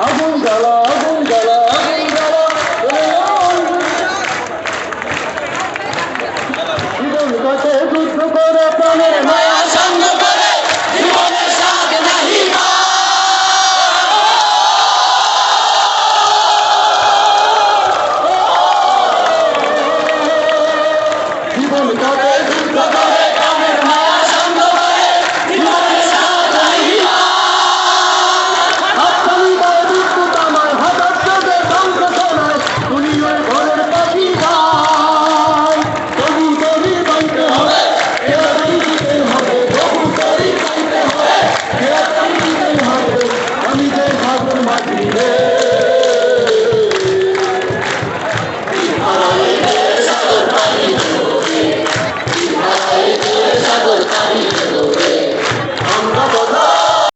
আগুন জ্বালা আগুন জ্বালা আগুন জ্বালা জীবন কাছে যুদ্ধ করে প্রাণের মায়া সঙ্গ করে জীবনের স্বাদ নাহি জীবন কাছে যুদ্ধ করে